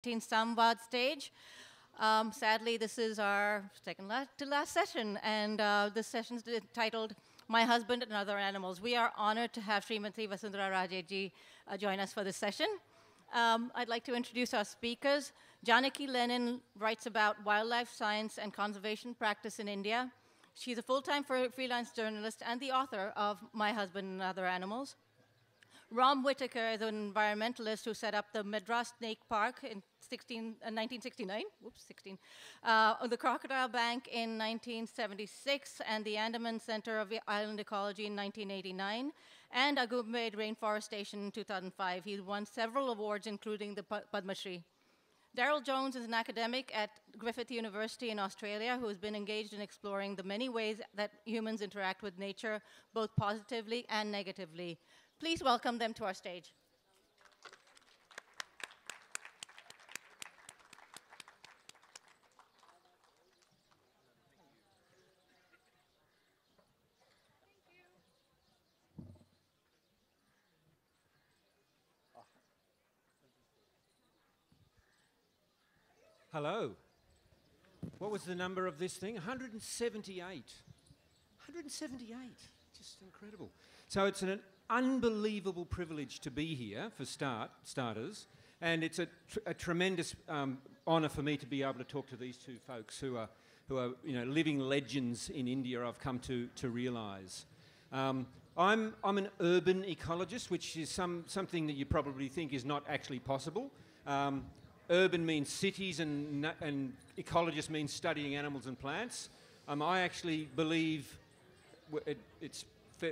Samvad stage. Sadly, this is our second to last session, and this session is titled My Husband and Other Animals. We are honored to have Srimati Vasundhara Rajeji join us for this session. I'd like to introduce our speakers. Janaki Lenin writes about wildlife science and conservation practice in India. She's a full-time freelance journalist and the author of My Husband and Other Animals. Ram Whitaker is an environmentalist who set up the Madras Snake Park in 1969, the Crocodile Bank in 1976, and the Andaman Center of Island Ecology in 1989, and Agumbe Rainforest Station in 2005. He won several awards, including the Padma Shri. Daryl Jones is an academic at Griffith University in Australia who has been engaged in exploring the many ways that humans interact with nature, both positively and negatively. Please welcome them to our stage. Hello. What was the number of this thing? 178. 178. Just incredible. So it's an unbelievable privilege to be here for starters, and it's a tremendous honour for me to be able to talk to these two folks who are living legends in India. I've come to realise. I'm an urban ecologist, which is something that you probably think is not actually possible. Urban means cities, and ecologist means studying animals and plants. I actually believe it's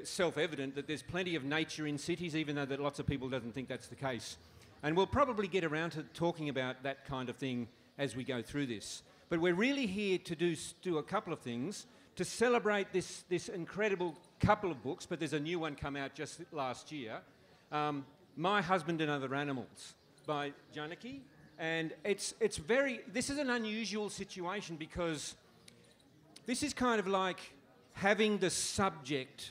self-evident that there's plenty of nature in cities, even though that lots of people doesn't think that's the case. And we'll probably get around to talking about that kind of thing as we go through this. But we're really here to do a couple of things to celebrate this incredible couple of books, but there's a new one come out just last year, My Husband and Other Animals by Janaki. And this is an unusual situation because this is kind of like having the subject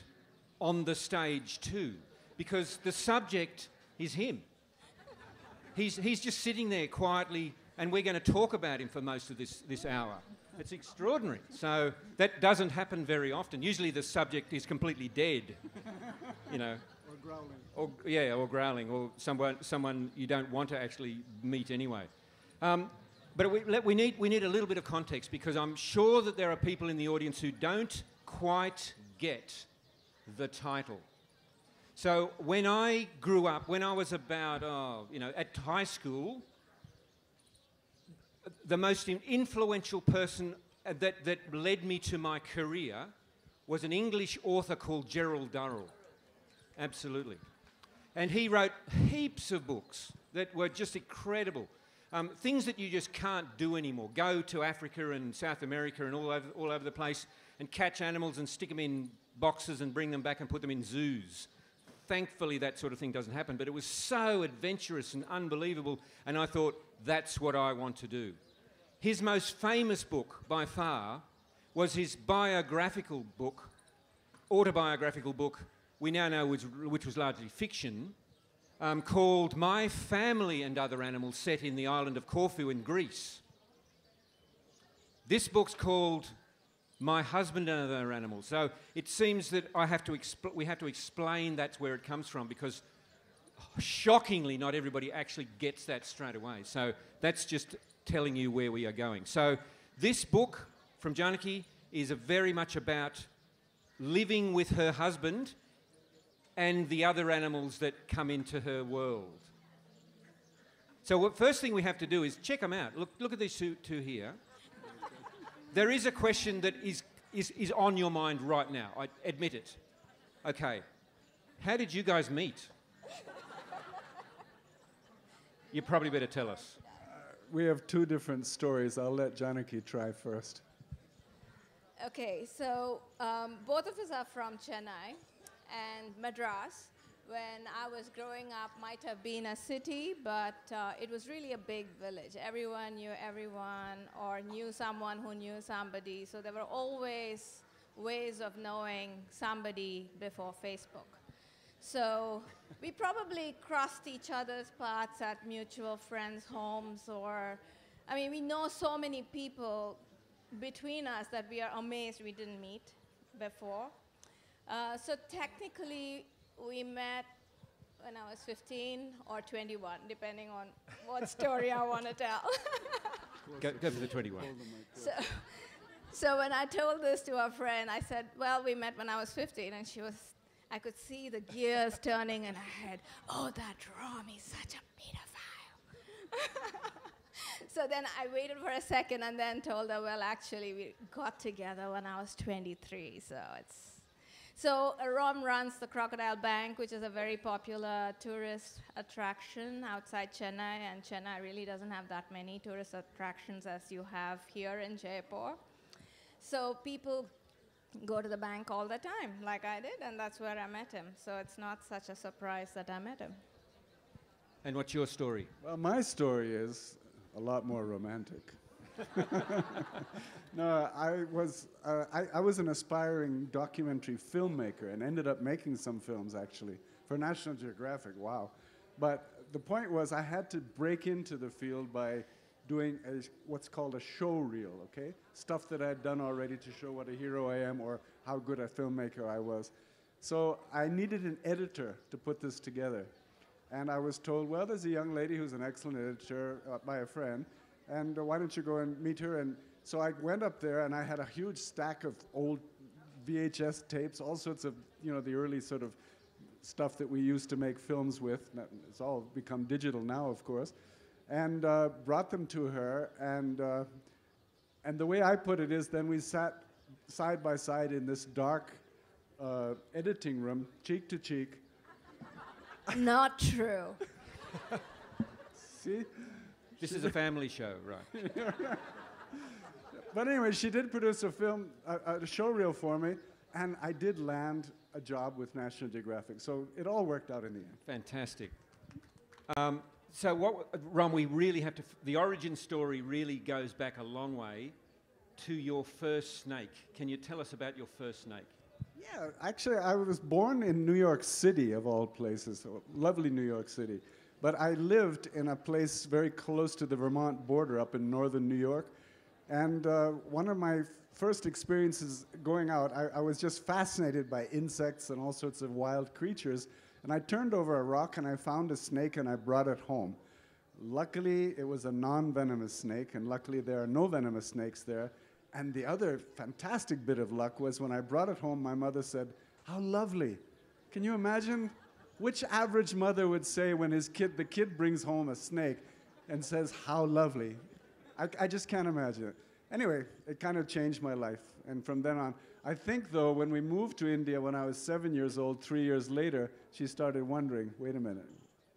on the stage too, because the subject is him. He's just sitting there quietly, and we're going to talk about him for most of this hour. It's extraordinary. So that doesn't happen very often. Usually the subject is completely dead, you know. Or growling. Or growling, or someone you don't want to actually meet anyway. But we need a little bit of context, because I'm sure that there are people in the audience who don't quite get the title. So when I grew up, when I was about, at high school, the most influential person that led me to my career was an English author called Gerald Durrell. Absolutely. And he wrote heaps of books that were just incredible. Things that you just can't do anymore. Go to Africa and South America and all over the place and catch animals and stick them in boxes and bring them back and put them in zoos. Thankfully, that sort of thing doesn't happen, but it was so adventurous and unbelievable, and I thought, that's what I want to do. His most famous book, by far, was his autobiographical book, we now know which was largely fiction, called My Family and Other Animals, set in the island of Corfu in Greece. This book's called My Husband and Other Animals. So it seems that we have to explain that's where it comes from, because shockingly not everybody actually gets that straight away. So that's just telling you where we are going. So this book from Janaki is very much about living with her husband and the other animals that come into her world. So the first thing we have to do is check them out. Look at these two here. There is a question that is on your mind right now. I admit it. Okay. How did you guys meet? You probably better tell us. We have two different stories. I'll let Janaki try first. Okay, so both of us are from Chennai, and Madras, when I was growing up, might have been a city, but it was really a big village. Everyone knew everyone or knew someone who knew somebody, so there were always ways of knowing somebody before Facebook. So we probably crossed each other's paths at mutual friends' homes, or, I mean, we know so many people between us that we are amazed we didn't meet before. So technically, we met when I was 15 or 21, depending on what story I want to tell. Go for the 21. So when I told this to a friend, I said, well, we met when I was 15, and I could see the gears turning in her head. Oh, that Rom, he's such a pedophile. So then I waited for a second and then told her, well, actually, we got together when I was 23, So Rom runs the Crocodile Bank, which is a very popular tourist attraction outside Chennai, and Chennai really doesn't have that many tourist attractions as you have here in Jaipur. So people go to the bank all the time, like I did, and that's where I met him. So it's not such a surprise that I met him. And what's your story? Well, my story is a lot more romantic. No, I was an aspiring documentary filmmaker and ended up making some films, actually, for National Geographic. Wow. But the point was I had to break into the field by doing what's called a show reel, okay? Stuff that I had done already to show what a hero I am or how good a filmmaker I was. So I needed an editor to put this together. And I was told, well, there's a young lady who's an excellent editor by a friend, and why don't you go and meet her? And so I went up there, and I had a huge stack of old VHS tapes, all sorts of, the early sort of stuff that we used to make films with. It's all become digital now, of course. And brought them to her, and the way I put it is then we sat side by side in this dark editing room, cheek to cheek. Not true. See? This is a family show, right? But anyway, she did produce a film, a show reel for me, and I did land a job with National Geographic. So it all worked out in the end. Fantastic. So, Ron, we really have to. The origin story really goes back a long way to your first snake. Can you tell us about your first snake? Yeah, actually, I was born in New York City, of all places, so lovely New York City. But I lived in a place very close to the Vermont border up in northern New York. And one of my first experiences going out, I was just fascinated by insects and all sorts of wild creatures. And I turned over a rock and I found a snake and I brought it home. Luckily, it was a non-venomous snake, and luckily there are no venomous snakes there. And the other fantastic bit of luck was when I brought it home, my mother said, "How lovely." Can you imagine which average mother would say when the kid brings home a snake and says, "How lovely"? I just can't imagine it. Anyway, it kind of changed my life. And from then on, I think, though, when we moved to India when I was 7 years old, 3 years later, she started wondering, wait a minute,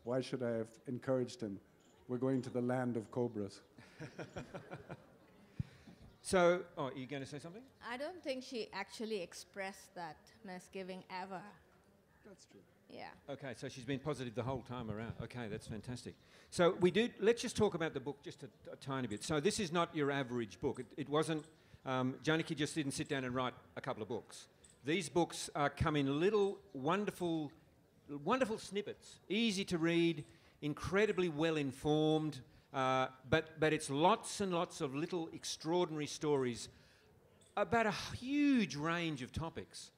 why should I have encouraged him? We're going to the land of cobras. So, are you going to say something? I don't think she actually expressed that misgiving ever. That's true. Yeah. Okay, so she's been positive the whole time around. Okay, that's fantastic. So let's just talk about the book just a tiny bit. So this is not your average book. It wasn't, Janaki just didn't sit down and write a couple of books. These books come in little wonderful snippets, easy to read, incredibly well informed, but it's lots and lots of little extraordinary stories about a huge range of topics.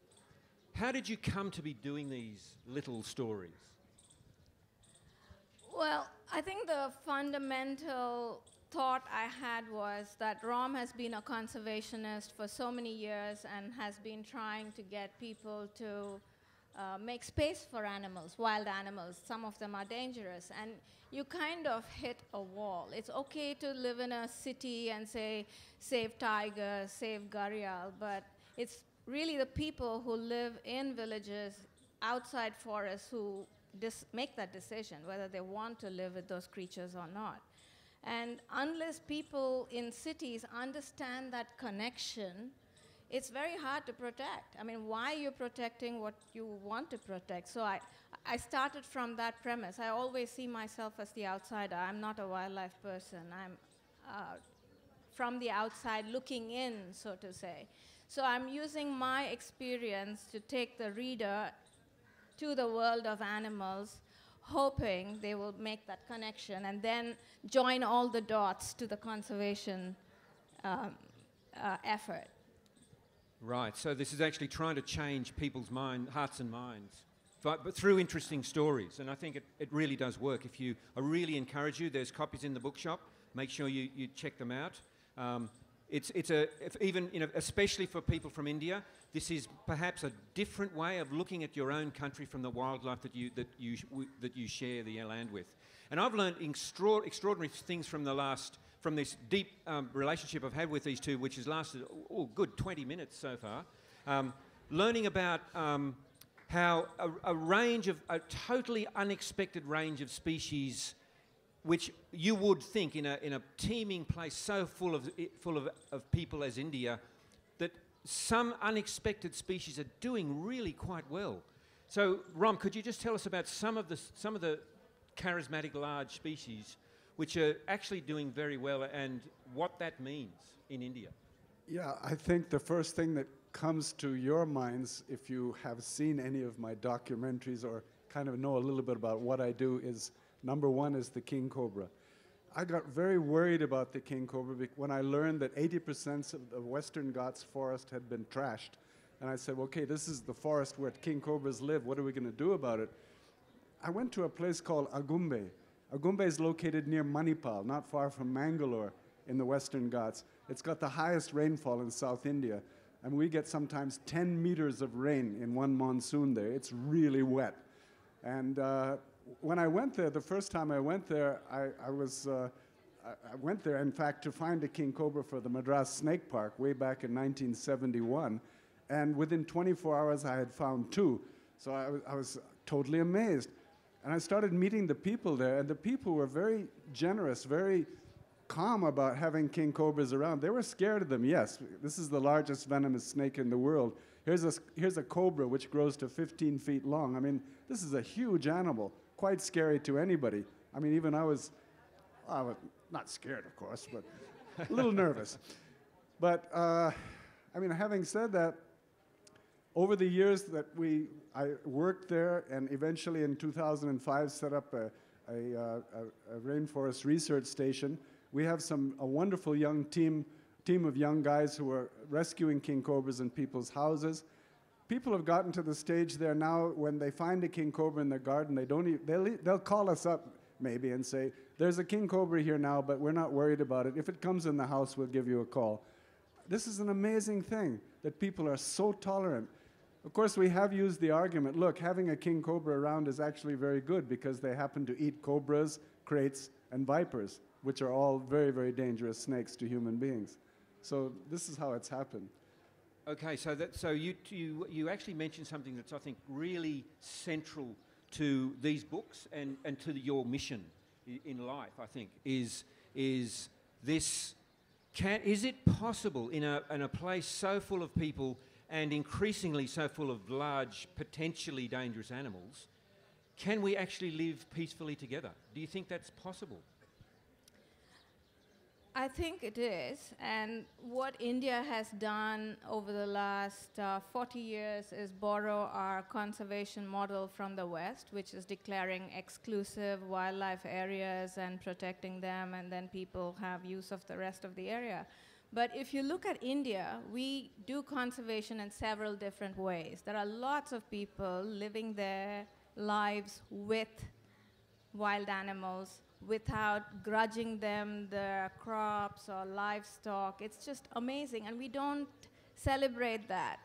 How did you come to be doing these little stories? Well, I think the fundamental thought I had was that Rom has been a conservationist for so many years and has been trying to get people to make space for animals, wild animals. Some of them are dangerous, and you kind of hit a wall. It's okay to live in a city and say, save tigers, save gharial, but it's really the people who live in villages outside forests who make that decision, whether they want to live with those creatures or not. And unless people in cities understand that connection, it's very hard to protect. I mean, why are you protecting what you want to protect? So I started from that premise. I always see myself as the outsider. I'm not a wildlife person. I'm from the outside looking in, so to say. So I'm using my experience to take the reader to the world of animals, hoping they will make that connection and then join all the dots to the conservation effort. Right, so this is actually trying to change people's hearts and minds, but through interesting stories, and I think it really does work. I really encourage you, there's copies in the bookshop, make sure you check them out. Especially for people from India, this is perhaps a different way of looking at your own country from the wildlife that you share the land with. And I've learned extraordinary things from this deep relationship I've had with these two, which has lasted good 20 minutes so far. Learning about how a totally unexpected range of species, which you would think in a teeming place so full of people as India, that some unexpected species are doing really quite well. So, Rom, could you just tell us about some of the charismatic large species which are actually doing very well and what that means in India? Yeah, I think the first thing that comes to your minds, if you have seen any of my documentaries or kind of know a little bit about what I do, is number one is the king cobra. I got very worried about the king cobra when I learned that 80% of the Western Ghats forest had been trashed. And I said, okay, this is the forest where king cobras live. What are we going to do about it? I went to a place called Agumbe. Agumbe is located near Manipal, not far from Mangalore in the Western Ghats. It's got the highest rainfall in South India. And we get sometimes 10 meters of rain in one monsoon there. It's really wet. And when I went there, the first time I went there, I went there, in fact, to find a king cobra for the Madras Snake Park way back in 1971. And within 24 hours, I had found two. So I was totally amazed. And I started meeting the people there, and the people were very generous, very calm about having king cobras around. They were scared of them, yes. This is the largest venomous snake in the world. Here's a cobra which grows to 15 feet long. I mean, this is a huge animal, quite scary to anybody. I mean, even I was not scared, of course, but a little nervous. But, I mean, having said that, over the years that I worked there, and eventually in 2005 set up a rainforest research station, we have a wonderful young team of young guys who are rescuing king cobras in people's houses. People have gotten to the stage there now when they find a king cobra in their garden, they'll call us up maybe and say, there's a king cobra here now, but we're not worried about it. If it comes in the house, we'll give you a call. This is an amazing thing that people are so tolerant. Of course, we have used the argument, look, having a king cobra around is actually very good because they happen to eat cobras, kraits, and vipers, which are all very, very dangerous snakes to human beings. So this is how it's happened. Okay, so you actually mentioned something that's, I think, really central to these books and to your mission in life, I think, is it possible in a place so full of people and increasingly so full of large, potentially dangerous animals, can we actually live peacefully together? Do you think that's possible? I think it is, and what India has done over the last 40 years is borrow our conservation model from the West, which is declaring exclusive wildlife areas and protecting them, and then people have use of the rest of the area. But if you look at India, we do conservation in several different ways. There are lots of people living their lives with wild animals without grudging them their crops or livestock. It's just amazing, and we don't celebrate that.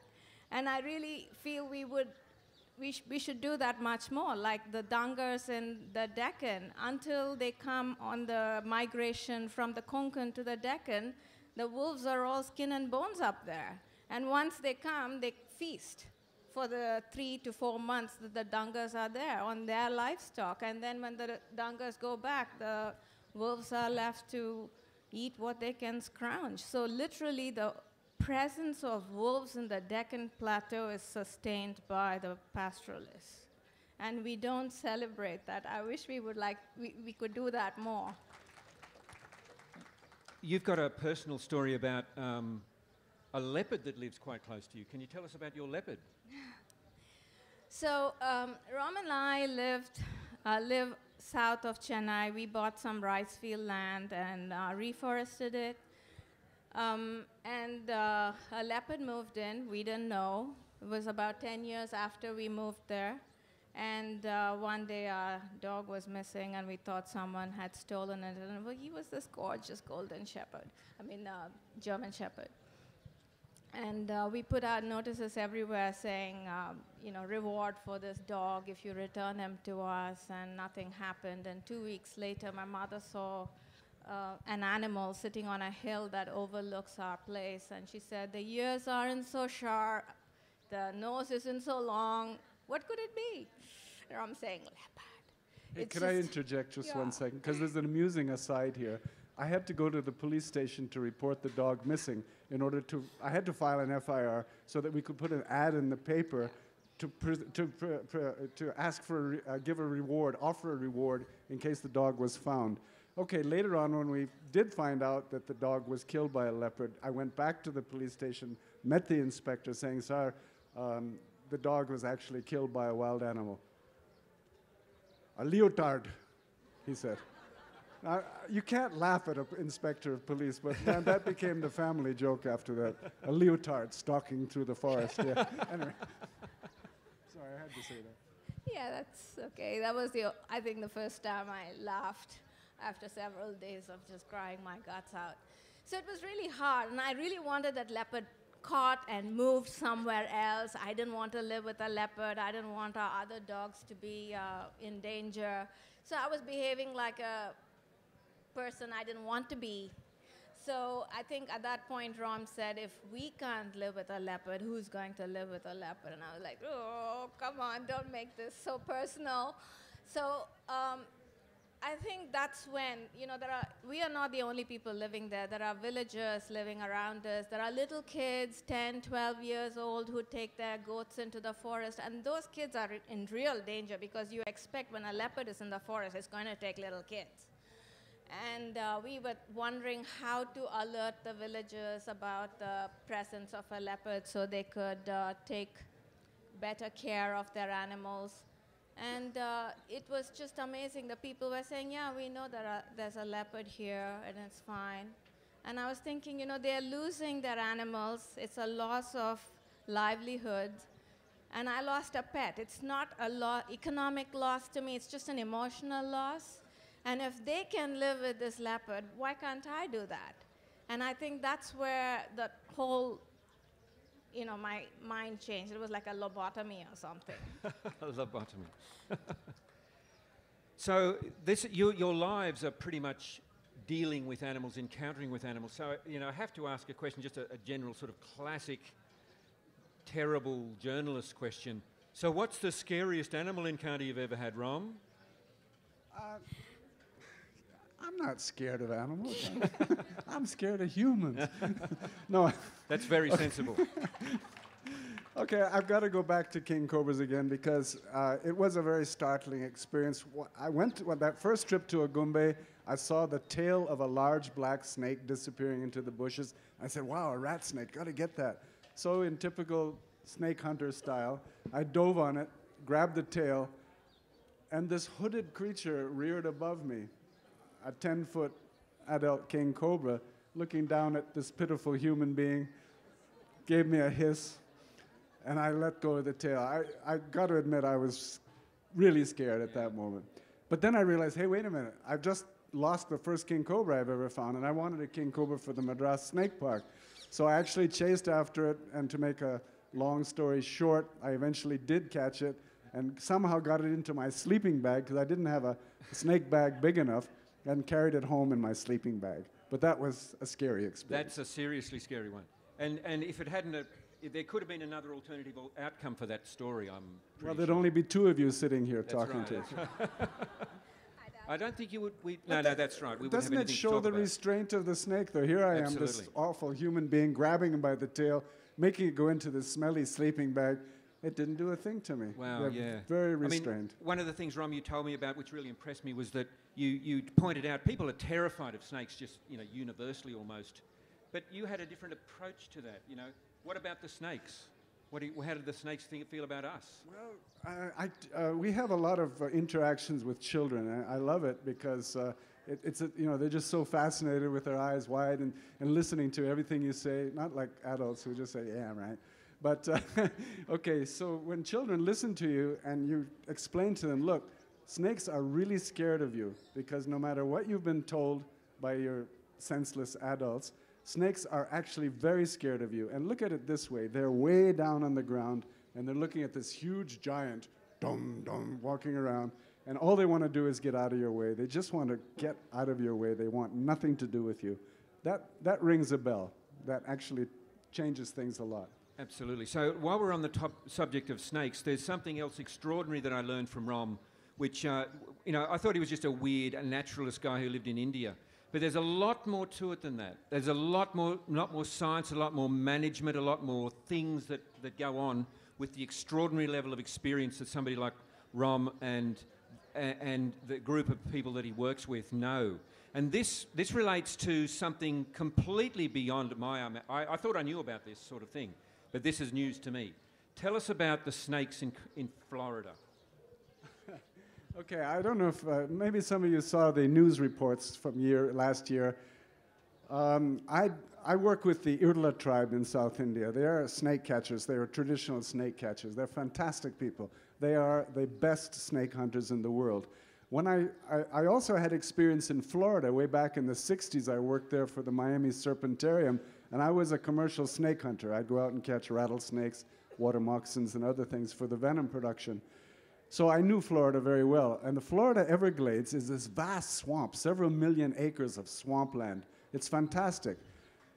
And I really feel we should do that much more, like the Dangars in the Deccan. Until they come on the migration from the Konkan to the Deccan, the wolves are all skin and bones up there. And once they come, they feast for the 3 to 4 months that the Dangars are there on their livestock. And then when the Dangars go back, the wolves are left to eat what they can scrounge. So literally the presence of wolves in the Deccan Plateau is sustained by the pastoralists. And we don't celebrate that. I wish we could do that more. You've got a personal story about a leopard that lives quite close to you. Can you tell us about your leopard? So Ram and I live south of Chennai. We bought some rice field land and reforested it. And a leopard moved in. We didn't know. It was about 10 years after we moved there. And one day our dog was missing, and we thought someone had stolen it. And well, he was this gorgeous golden shepherd, German shepherd. And we put out notices everywhere saying, reward for this dog if you return him to us, and nothing happened. And 2 weeks later, my mother saw an animal sitting on a hill that overlooks our place, and she said, the ears aren't so sharp, the nose isn't so long, what could it be? And I'm saying, leopard. Hey, could I interject just 1 second? Because there's an amusing aside here. I had to go to the police station to report the dog missing I had to file an FIR so that we could put an ad in the paper to ask for, give a reward, offer a reward in case the dog was found. Okay, later on when we did find out that the dog was killed by a leopard, I went back to the police station, met the inspector saying, sir, the dog was actually killed by a wild animal. A leotard, he said. Now, you can't laugh at an inspector of police, but man, that became the family joke after that. A leotard stalking through the forest, yeah. Anyway. Sorry, I had to say that. Yeah, that's okay. That was, I think, the first time I laughed after several days of just crying my guts out. So it was really hard, and I really wanted that leopard caught and moved somewhere else. I didn't want to live with a leopard. I didn't want our other dogs to be in danger. So I was behaving like a person I didn't want to be. So I think at that point, Ram said, if we can't live with a leopard, who's going to live with a leopard? And I was like, oh, come on, don't make this so personal. So I think that's when, we are not the only people living there. There are villagers living around us. There are little kids, 10, 12 years old, who take their goats into the forest. And those kids are in real danger because you expect when a leopard is in the forest, it's going to take little kids. And we were wondering how to alert the villagers about the presence of a leopard so they could take better care of their animals. And it was just amazing. The people were saying, yeah, we know there's a leopard here, and it's fine. And I was thinking, they're losing their animals. It's a loss of livelihood. And I lost a pet. It's not a economic loss to me. It's just an emotional loss. And if they can live with this leopard, why can't I do that? And I think that's where the whole, my mind changed. It was like a lobotomy or something. A lobotomy. So your lives are pretty much dealing with animals, encountering with animals. So, I have to ask a question, just a general sort of classic, terrible journalist question. So what's the scariest animal encounter you've ever had, Rom? I'm not scared of animals. I'm scared of humans. No. That's very sensible. Okay, I've got to go back to king cobras again because it was a very startling experience. I went on that first trip to Agumbe. I saw the tail of a large black snake disappearing into the bushes. I said, wow, a rat snake, got to get that. So in typical snake hunter style, I dove on it, grabbed the tail, and this hooded creature reared above me. A 10-foot adult king cobra looking down at this pitiful human being, gave me a hiss, and I let go of the tail. I got to admit, I was really scared at that moment. But then I realized, hey, wait a minute. I've just lost the first king cobra I've ever found, and I wanted a king cobra for the Madras Snake Park. So I actually chased after it, and to make a long story short, I eventually did catch it and somehow got it into my sleeping bag because I didn't have a snake bag big enough, and carried it home in my sleeping bag. But that was a scary experience. That's a seriously scary one. And if it hadn't, if there could have been another alternative outcome for that story, I'm pretty Well, there'd sure. only be two of you sitting here That's talking right, to us. right. I don't think you would. No, that's right. We Doesn't wouldn't have it anything to show talk the about. restraint of the snake, though? Here I am, this Absolutely. awful human being, grabbing him by the tail, making it go into the smelly sleeping bag. It didn't do a thing to me. Wow, They're yeah. Very I mean, restrained. one of the things, Rom, you told me about, which really impressed me, was that you pointed out people are terrified of snakes, just universally almost. But you had a different approach to that. What about the snakes? How did the snakes feel about us? Well, we have a lot of interactions with children. I love it because they're just so fascinated with their eyes wide and listening to everything you say. Not like adults who just say, "Yeah, right." But okay, so when children listen to you and you explain to them, look, snakes are really scared of you because no matter what you've been told by your senseless adults, snakes are actually very scared of you. And look at it this way. They're way down on the ground, and they're looking at this huge giant, walking around, and all they want to do is get out of your way. They just want to get out of your way. They want nothing to do with you. That rings a bell. That actually changes things a lot. Absolutely. So while we're on the subject of snakes, there's something else extraordinary that I learned from Rom, which, I thought he was just a naturalist guy who lived in India. But there's a lot more to it than that. There's a lot more science, a lot more management, a lot more things that go on with the extraordinary level of experience that somebody like Rom and the group of people that he works with know. And this relates to something completely beyond I thought I knew about this sort of thing, but this is news to me. Tell us about the snakes in Florida. Okay, I don't know if maybe some of you saw the news reports from last year. I work with the Irla tribe in South India. They are snake catchers. They are traditional snake catchers. They're fantastic people. They are the best snake hunters in the world. When I also had experience in Florida way back in the 60s. I worked there for the Miami Serpentarium, and I was a commercial snake hunter. I'd go out and catch rattlesnakes, water moccasins, and other things for the venom production. So I knew Florida very well. And the Florida Everglades is this vast swamp, several million acres of swampland. It's fantastic.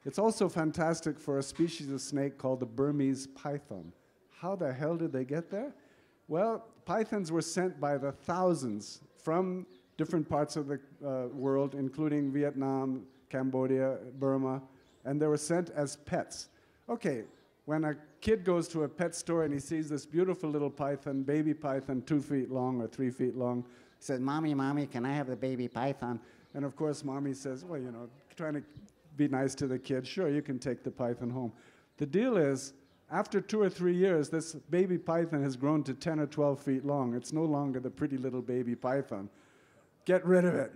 It's also fantastic for a species of snake called the Burmese python. How the hell did they get there? Well, pythons were sent by the thousands from different parts of the world, including Vietnam, Cambodia, Burma, and they were sent as pets. Okay. When a kid goes to a pet store and he sees this beautiful little python, baby python, 2 feet long or 3 feet long, he says, "Mommy, Mommy, can I have the baby python?" And of course, Mommy says, well, trying to be nice to the kid, sure, you can take the python home. The deal is, after 2 or 3 years, this baby python has grown to 10 or 12 feet long. It's no longer the pretty little baby python. Get rid of it.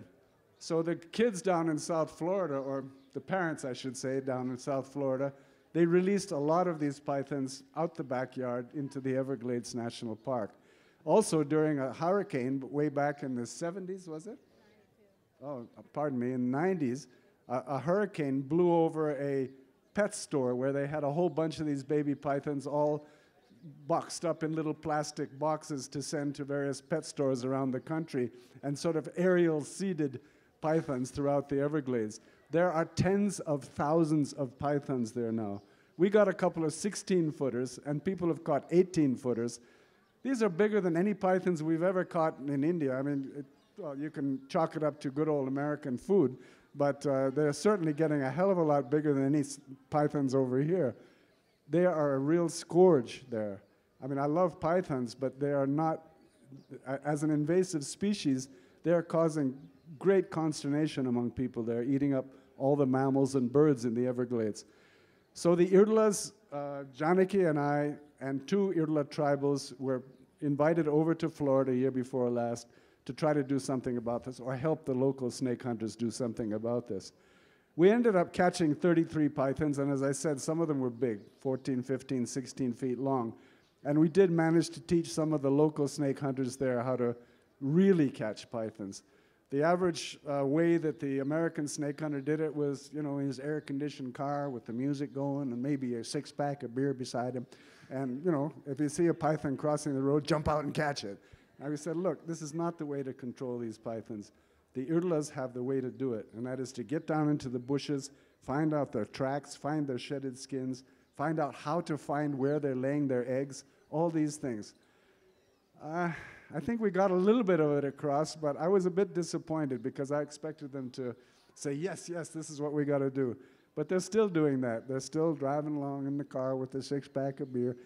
So the kids down in South Florida, or the parents, I should say, down in South Florida, they released a lot of these pythons out the backyard into the Everglades National Park. Also, during a hurricane way back in the 70s, was it? 92. Oh, pardon me, in the 90s, a hurricane blew over a pet store where they had a whole bunch of these baby pythons all boxed up in little plastic boxes to send to various pet stores around the country, and sort of aerial seeded pythons throughout the Everglades. There are tens of thousands of pythons there now. We got a couple of 16-footers, and people have caught 18-footers. These are bigger than any pythons we've ever caught in India. I mean, you can chalk it up to good old American food, but they're certainly getting a hell of a lot bigger than any pythons over here. They are a real scourge there. I mean, I love pythons, but they are not, as an invasive species, they are causing great consternation among people. They're eating up all the mammals and birds in the Everglades. So the Irlas, Janaki and I, and 2 Irla tribals were invited over to Florida year before last to try to do something about this, or help the local snake hunters do something about this. We ended up catching 33 pythons, and as I said, some of them were big, 14, 15, 16 feet long. And we did manage to teach some of the local snake hunters there how to really catch pythons. The average way that the American snake hunter did it was, in his air-conditioned car with the music going and maybe a 6-pack of beer beside him. And, if you see a python crossing the road, jump out and catch it. And we said, look, this is not the way to control these pythons. The Irlas have the way to do it, and that is to get down into the bushes, find out their tracks, find their shedded skins, find out how to find where they're laying their eggs, all these things. I think we got a little bit of it across, but I was a bit disappointed because I expected them to say, yes, this is what we got to do. But they're still doing that. They're still driving along in the car with a 6-pack of beer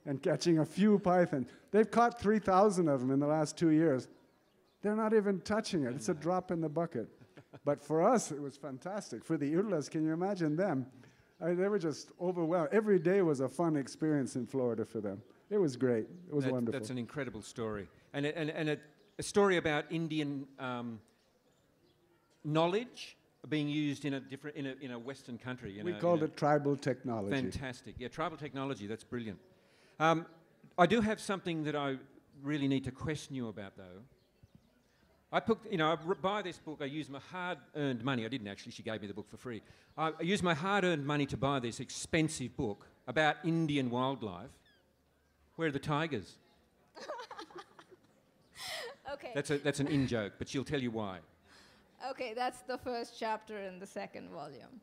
and catching a few pythons. They've caught 3,000 of them in the last 2 years. They're not even touching it. It's a drop in the bucket. But for us, it was fantastic. For the Irlas, can you imagine them? They were just overwhelmed. Every day was a fun experience in Florida for them. It was great. It was wonderful. That's an incredible story. And a story about Indian knowledge being used in a Western country. We called it tribal technology. Fantastic. Yeah, tribal technology. That's brilliant. I do have something that I really need to question you about, though. I buy this book. I use my hard-earned money. I didn't actually. She gave me the book for free. I used my hard-earned money to buy this expensive book about Indian wildlife. Where are the tigers? Okay. That's an in-joke, but she'll tell you why. Okay, that's the first chapter in the second volume.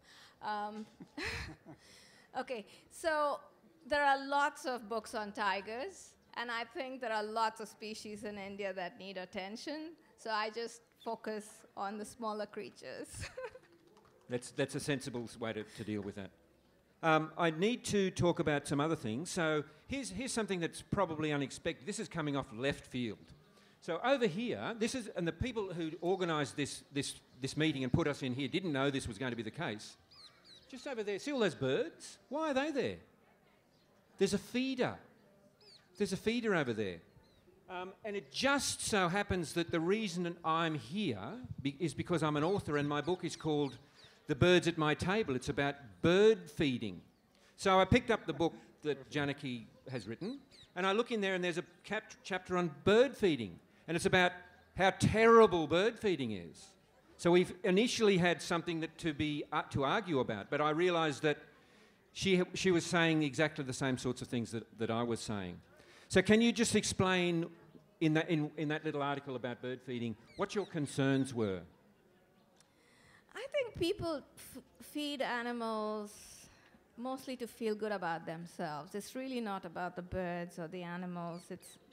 Okay, so there are lots of books on tigers, and I think there are lots of species in India that need attention, so I just focus on the smaller creatures. That's a sensible way to deal with that. I need to talk about some other things. So here's something that's probably unexpected. This is coming off left field. So over here, and the people who organised this meeting and put us in here didn't know this was going to be the case. Just over there, see all those birds? Why are they there? There's a feeder. There's a feeder over there. And it just so happens that the reason I'm here is because I'm an author and my book is called The Birds at My Table. It's about bird feeding. So I picked up the book that Janaki has written and I look in there and there's a chapter on bird feeding. And it's about how terrible bird feeding is. So we've initially had something to argue about, but I realised that she was saying exactly the same sorts of things that I was saying. So can you just explain in that little article about bird feeding what your concerns were? I think people feed animals mostly to feel good about themselves. It's really not about the birds or the animals.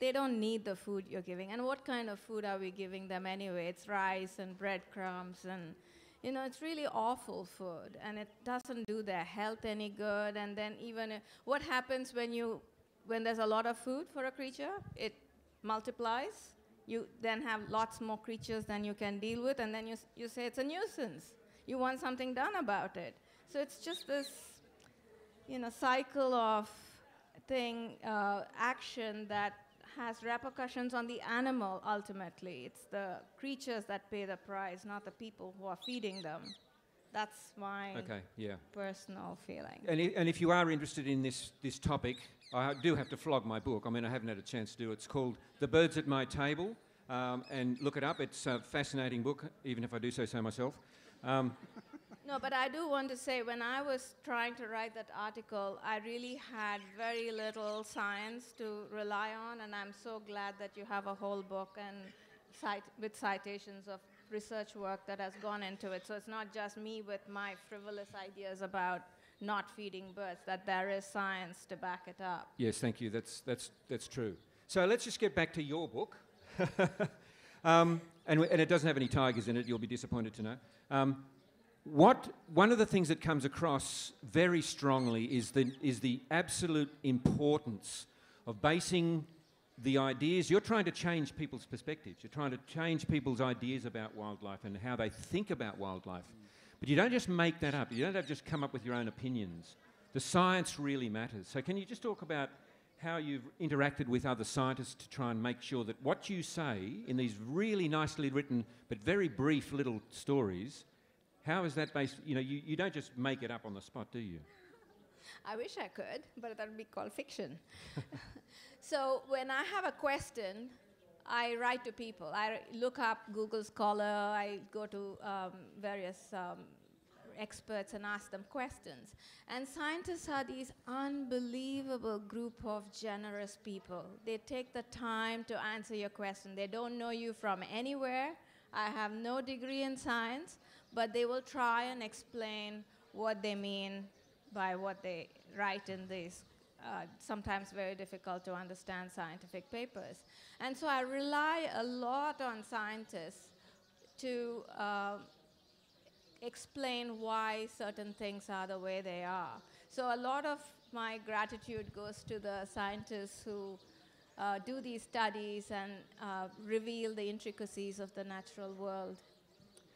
They don't need the food you're giving. And what kind of food are we giving them anyway? It's rice and breadcrumbs and, it's really awful food. And it doesn't do their health any good. And then even what happens when there's a lot of food for a creature? It multiplies. You then have lots more creatures than you can deal with. And then you say it's a nuisance. You want something done about it. So it's just this cycle of action that has repercussions on the animal ultimately. It's the creatures that pay the price, not the people who are feeding them. That's my personal feeling. And if you are interested in this topic, I do have to flog my book. I mean, I haven't had a chance to do it. It's called The Birds at My Table, and look it up. It's a fascinating book, even if I do say so myself. No, but I do want to say, when I was trying to write that article, I really had very little science to rely on, and I'm so glad that you have a whole book and with citations of research work that has gone into it. So it's not just me with my frivolous ideas about not feeding birds, that there is science to back it up. Yes, thank you. That's true. So let's just get back to your book. And it doesn't have any tigers in it, you'll be disappointed to know. One of the things that comes across very strongly is the absolute importance of basing the ideas. You're trying to change people's perspectives. You're trying to change people's ideas about wildlife and how they think about wildlife. But you don't just make that up. You don't just come up with your own opinions. The science really matters. So can you just talk about how you've interacted with other scientists to try and make sure that what you say in these really nicely written but very brief little stories, how is that based? You don't just make it up on the spot, do you? I wish I could, but that would be called fiction. So when I have a question, I write to people. I look up Google Scholar. I go to various experts and ask them questions. And scientists are these unbelievable group of generous people. They take the time to answer your question. They don't know you from anywhere. I have no degree in science, but they will try and explain what they mean by what they write in these sometimes very difficult to understand scientific papers. And so I rely a lot on scientists to explain why certain things are the way they are. So a lot of my gratitude goes to the scientists who do these studies and reveal the intricacies of the natural world.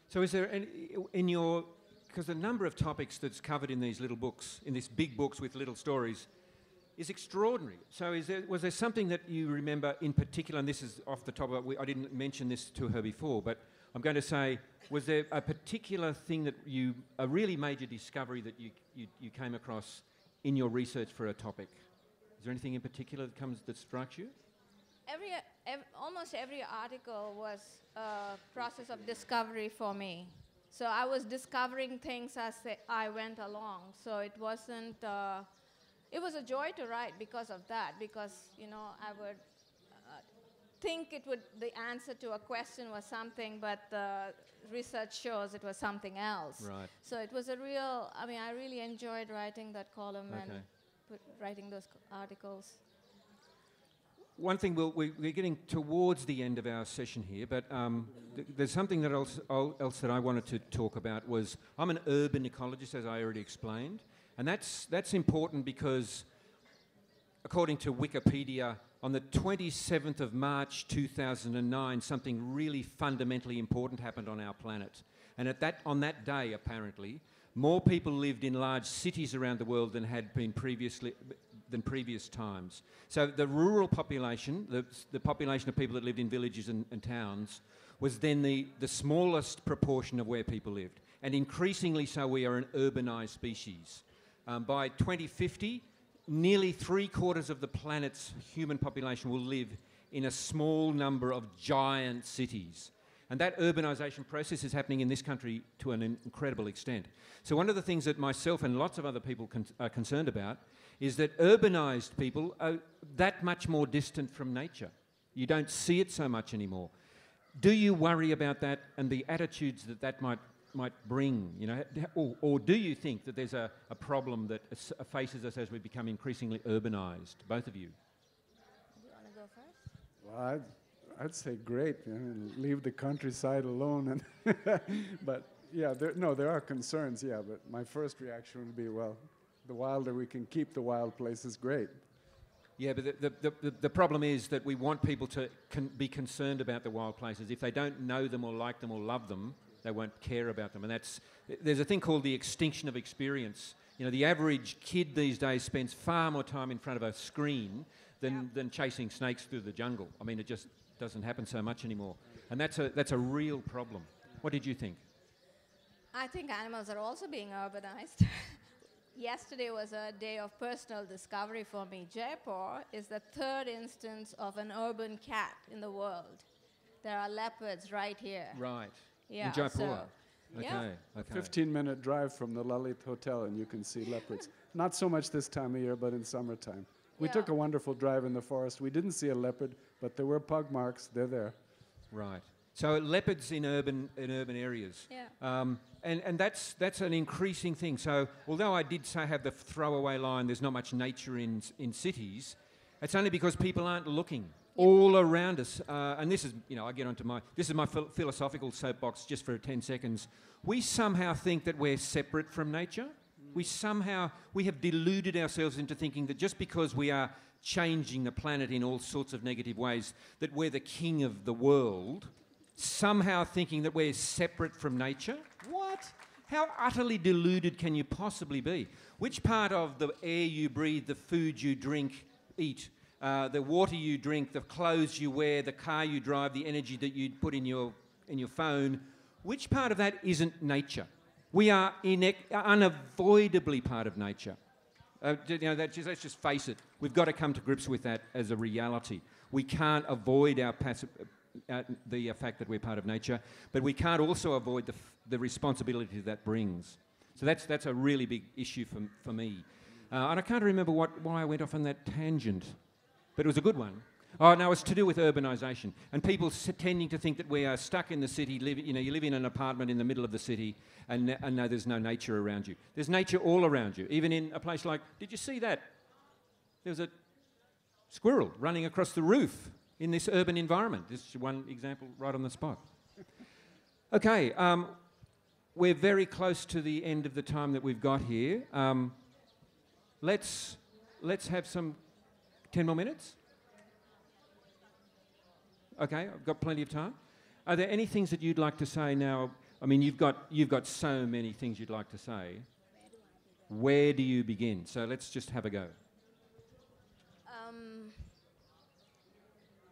So is there in your because the number of topics that's covered in these little books, in these big books with little stories, is extraordinary. So was there something that you remember in particular, and this is off the top of it, I didn't mention this to her before, but I'm going to say, was there a particular thing that a really major discovery that you came across in your research for a topic? Is there anything in particular that strikes you? Almost every article was a process of discovery for me. So I was discovering things as I went along. So it wasn't, it was a joy to write because of that, because, you know, I would think the answer to a question was something, but the research shows it was something else. Right. So it was I really enjoyed writing that column and writing those articles. One thing, we're getting towards the end of our session here, but there's something else that I wanted to talk about. I'm an urban ecologist, as I already explained, and that's important because, according to Wikipedia, on the 27th of March 2009, something really fundamentally important happened on our planet. And on that day, apparently, more people lived in large cities around the world than had been than previous times. So the rural population, the population of people that lived in villages and towns, was then the smallest proportion of where people lived. And increasingly so, we are an urbanised species. By 2050, nearly 3/4 of the planet's human population will live in a small number of giant cities. And that urbanisation process is happening in this country to an incredible extent. So one of the things that myself and lots of other people are concerned about is that urbanised people are that much more distant from nature. You don't see it so much anymore. Do you worry about that and the attitudes that might bring? You know, or do you think that there's a problem that faces us as we become increasingly urbanised? Both of you. Do you want to go first? Well, I'd say great. You know, leave the countryside alone. But yeah, there are concerns. Yeah, but my first reaction would be, well, the wilder we can keep the wild places, great. Yeah, but the problem is that we want people to be concerned about the wild places. If they don't know them or like them or love them, they won't care about them. And there's a thing called the extinction of experience. You know, the average kid these days spends far more time in front of a screen than chasing snakes through the jungle. I mean, it just doesn't happen so much anymore. And that's a real problem. What did you think? I think animals are also being urbanized. Yesterday was a day of personal discovery for me. Jaipur is the 3rd instance of an urban cat in the world. There are leopards right here. Right. Yeah, in Jaipur. so, okay. yeah. Okay. 15-minute drive from the Lalit Hotel, and you can see leopards. Not so much this time of year, but in summertime. We took a wonderful drive in the forest. We didn't see a leopard, but there were pug marks. They're there. Right. So leopards in urban areas. Yeah. And that's an increasing thing. So although I did say have the throwaway line, there's not much nature in cities, it's only because people aren't looking all around us. And this is, you know, this is my philosophical soapbox just for 10 seconds. We somehow think that we're separate from nature. We have deluded ourselves into thinking that just because we are changing the planet in all sorts of negative ways, that we're the king of the world, somehow thinking that we're separate from nature. What? How utterly deluded can you possibly be? Which part of the air you breathe, the food you drink, eat, the water you drink, the clothes you wear, the car you drive, the energy that you put in your phone, which part of that isn't nature? We are unavoidably part of nature. Let's just face it. We've got to come to grips with that as a reality. We can't avoid the fact that we're part of nature, but we can't also avoid the responsibility that brings. So that's a really big issue for me. And I can't remember why I went off on that tangent, but it was a good one. Oh, no, it's to do with urbanisation and people tending to think that we are stuck in the city. You live in an apartment in the middle of the city and no, there's no nature around you. There's nature all around you, even in a place like, did you see that? There was a squirrel running across the roof in this urban environment. This is one example right on the spot. Okay, we're very close to the end of the time that we've got here. Let's have some 10 more minutes. Okay, I've got plenty of time. Are there any things that you'd like to say now? I mean, you've got so many things you'd like to say. Where do you begin? So let's just have a go.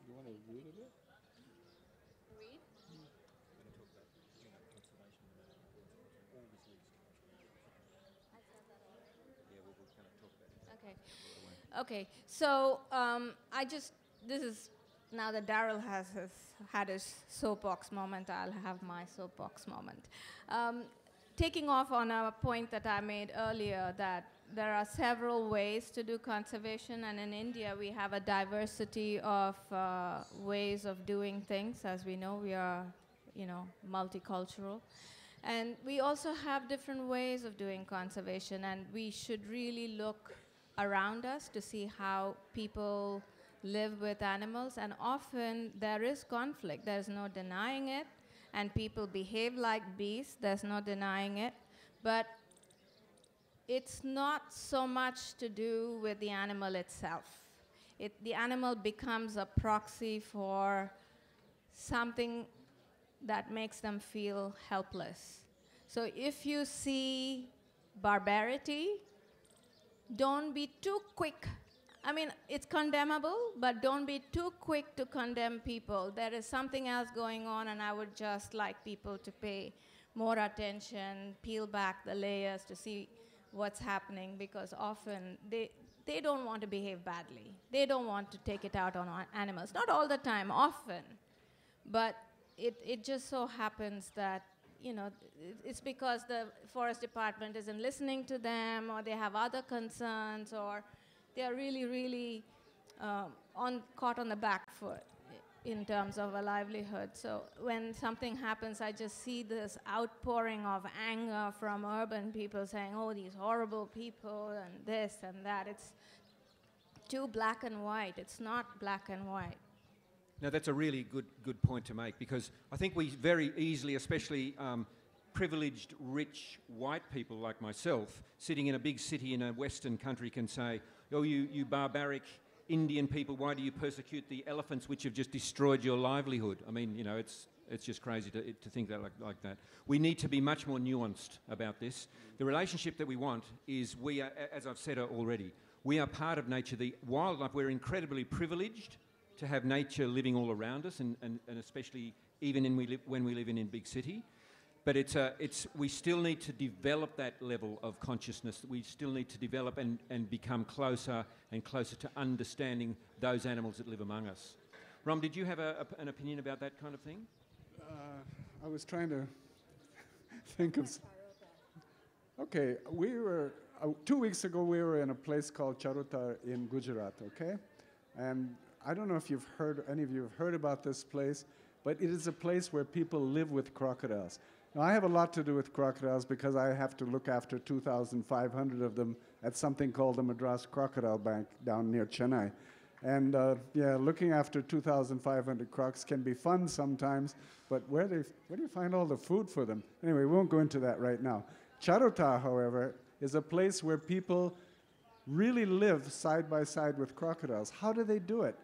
You want to read it? Read? Okay. Okay. So this is now that Daryl had his soapbox moment. I'll have my soapbox moment. Taking off on a point that I made earlier, that there are several ways to do conservation, and in India we have a diversity of ways of doing things. As we know, we are, multicultural. And we also have different ways of doing conservation, and we should really look around us to see how people live with animals. And often there is conflict, there's no denying it, and people behave like beasts, there's no denying it. But it's not so much to do with the animal itself. The animal becomes a proxy for something that makes them feel helpless. So if you see barbarity, don't be too quick. I mean, it's condemnable, but don't be too quick to condemn people. There is something else going on, and I would just like people to pay more attention, peel back the layers to see what's happening, because often they don't want to behave badly. They don't want to take it out on animals. Not all the time, often. But it just so happens that, it's because the forest department isn't listening to them, or they have other concerns, or they're really, really caught on the back foot in terms of a livelihood. So when something happens, I just see this outpouring of anger from urban people saying, oh, these horrible people, and this and that. It's too black and white. It's not black and white. Now, that's a really good point to make, because I think we very easily, especially privileged, rich, white people like myself, sitting in a big city in a Western country, can say, oh, you barbaric Indian people, why do you persecute the elephants which have just destroyed your livelihood? I mean, it's just crazy to think that like that. We need to be much more nuanced about this. The relationship that we want is, we are, as I've said already, we are part of nature. The wildlife, we're incredibly privileged to have nature living all around us, and especially even when we live in a big city. But we still need to develop that level of consciousness. We still need to develop and become closer and closer to understanding those animals that live among us. Ram, did you have an opinion about that kind of thing? I was trying to think of... Okay, we were... 2 weeks ago, we were in a place called Charutar in Gujarat, okay? And I don't know if any of you have heard about this place, but it is a place where people live with crocodiles. Now, I have a lot to do with crocodiles because I have to look after 2,500 of them at something called the Madras Crocodile Bank down near Chennai. And looking after 2,500 crocs can be fun sometimes, but where do you find all the food for them? Anyway, we won't go into that right now. Charutar, however, is a place where people really live side by side with crocodiles. How do they do it?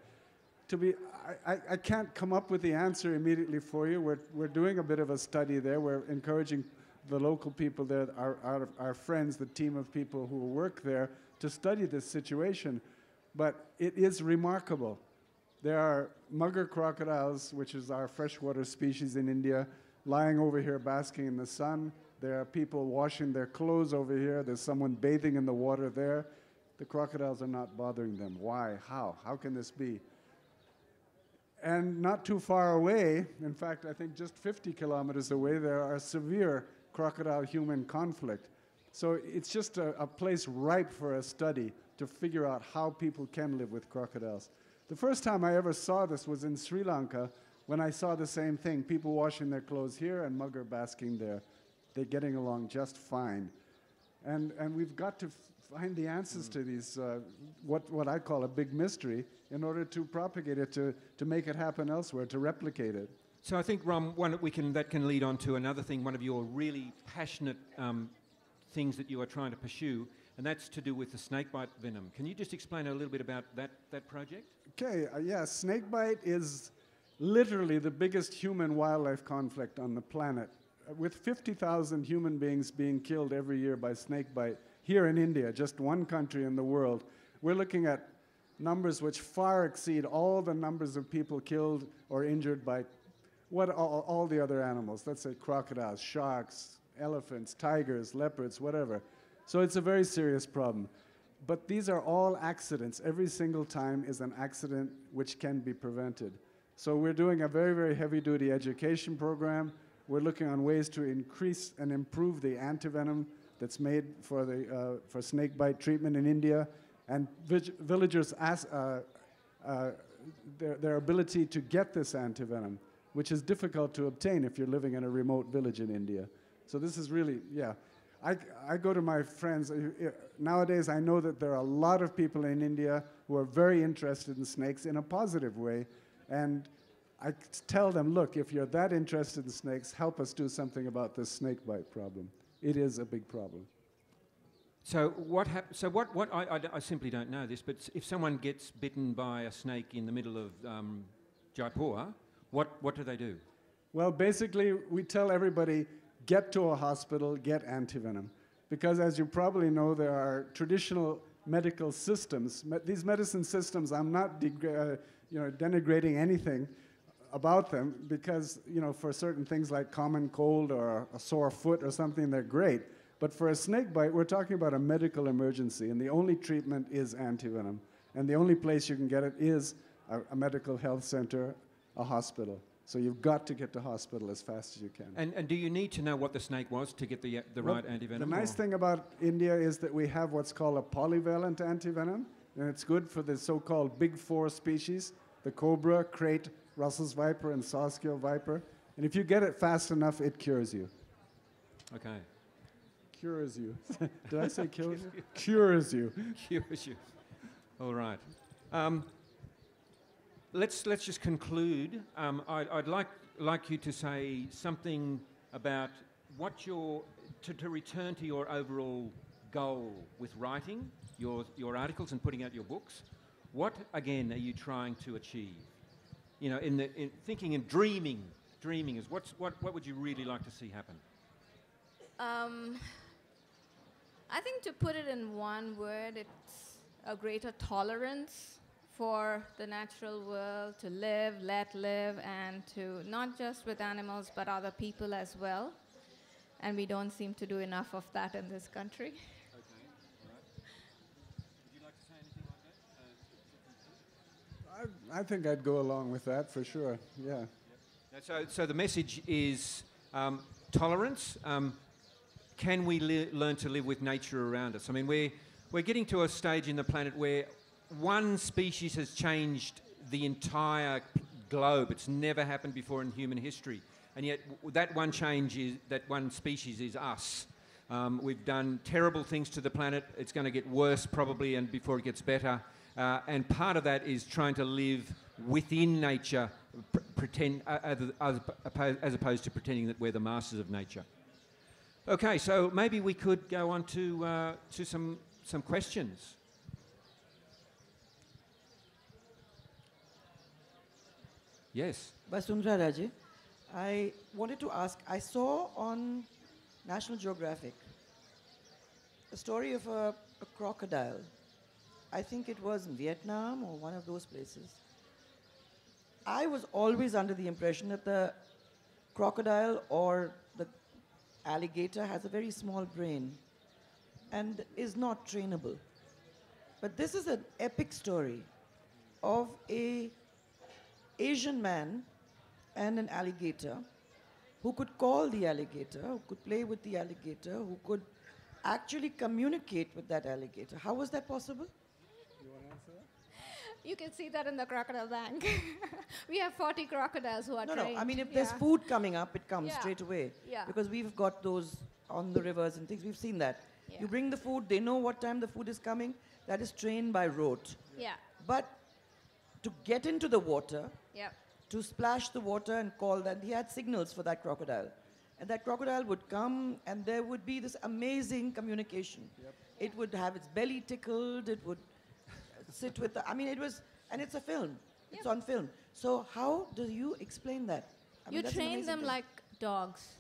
I can't come up with the answer immediately for you. We're doing a bit of a study there. We're encouraging the local people there, our friends, the team of people who work there, to study this situation. But it is remarkable. There are mugger crocodiles, which is our freshwater species in India, lying over here basking in the sun. There are people washing their clothes over here. There's someone bathing in the water there. The crocodiles are not bothering them. Why? How? How can this be? And not too far away, in fact, I think just 50 kilometers away, there are severe crocodile-human conflict. So it's just a place ripe for a study to figure out how people can live with crocodiles. The first time I ever saw this was in Sri Lanka, when I saw the same thing, people washing their clothes here and mugger basking there. They're getting along just fine. And we've got to find the answers to these, what I call a big mystery, in order to propagate it, to make it happen elsewhere, to replicate it. So I think, Ram, that can lead on to another thing, one of your really passionate things that you are trying to pursue, and that's to do with the snakebite venom. Can you just explain a little bit about that project? Okay, snakebite is literally the biggest human-wildlife conflict on the planet with 50,000 human beings being killed every year by snake bite here in India, just one country in the world, we're looking at numbers which far exceed all the numbers of people killed or injured by all the other animals. Let's say crocodiles, sharks, elephants, tigers, leopards, whatever. So it's a very serious problem. But these are all accidents. Every single time is an accident which can be prevented. So we're doing a very, very heavy-duty education program. We're looking on ways to increase and improve the antivenom that's made for snake bite treatment in India. And villagers ask their ability to get this antivenom, which is difficult to obtain if you're living in a remote village in India. So this is really, yeah. I go to my friends. Nowadays, I know that there are a lot of people in India who are very interested in snakes in a positive way. And I tell them, look, if you're that interested in snakes, help us do something about this snake bite problem. It is a big problem. So I simply don't know this, but if someone gets bitten by a snake in the middle of Jaipur, what do they do? Well, basically, we tell everybody, get to a hospital, get antivenom. Because as you probably know, there are traditional medical systems. These medicine systems, I'm not denigrating anything about them, because for certain things like common cold or a sore foot or something, they're great. But for a snake bite, we're talking about a medical emergency, and the only treatment is antivenom. And the only place you can get it is a medical health center, a hospital. So you've got to get to hospital as fast as you can. And do you need to know what the snake was to get the right antivenom? The nice thing about India is that we have what's called a polyvalent antivenom, and it's good for the so-called big four species, the cobra, crate, Russell's viper, and Sawscale viper. And if you get it fast enough, it cures you. Okay. Cures you. Did I say kills you? Cures you. Cures you. All right. Let's just conclude. I'd like you to say something about what to return to your overall goal with writing your articles and putting out your books. What again are you trying to achieve? In thinking and dreaming is what would you really like to see happen? I think, to put it in one word, it's a greater tolerance for the natural world, to live, let live, and to not just with animals but other people as well. And we don't seem to do enough of that in this country. Okay, all right. Would you like to say anything like that? I think I'd go along with that for sure, yeah. Yep. So the message is tolerance. Can we learn to live with nature around us? I mean, we're getting to a stage in the planet where one species has changed the entire globe. It's never happened before in human history. And yet that one species is us. We've done terrible things to the planet. It's going to get worse probably and before it gets better. And part of that is trying to live within nature, as opposed to pretending that we're the masters of nature. Okay, so maybe we could go on to some questions. Yes. Basundra Raje, I wanted to ask, I saw on National Geographic a story of a crocodile. I think it was in Vietnam or one of those places. I was always under the impression that the crocodile or the alligator has a very small brain and is not trainable. But this is an epic story of an Asian man and an alligator who could call the alligator, who could play with the alligator, who could actually communicate with that alligator. How was that possible? You want to answer that? You can see that in the crocodile bank. We have 40 crocodiles who are trained. No, I mean, if there's food coming up, it comes straight away. Yeah. Because we've got those on the rivers and things. We've seen that. Yeah. You bring the food, they know what time the food is coming. That is trained by rote. Yeah. But to get into the water, Yeah. to splash the water and call that, he had signals for that crocodile. And that crocodile would come and there would be this amazing communication. Yep. It would have its belly tickled, it would sit with the, I mean, it was, and it's a film. It's on film. So how do you explain that? I mean, You that's an train amazing them thing. like dogs.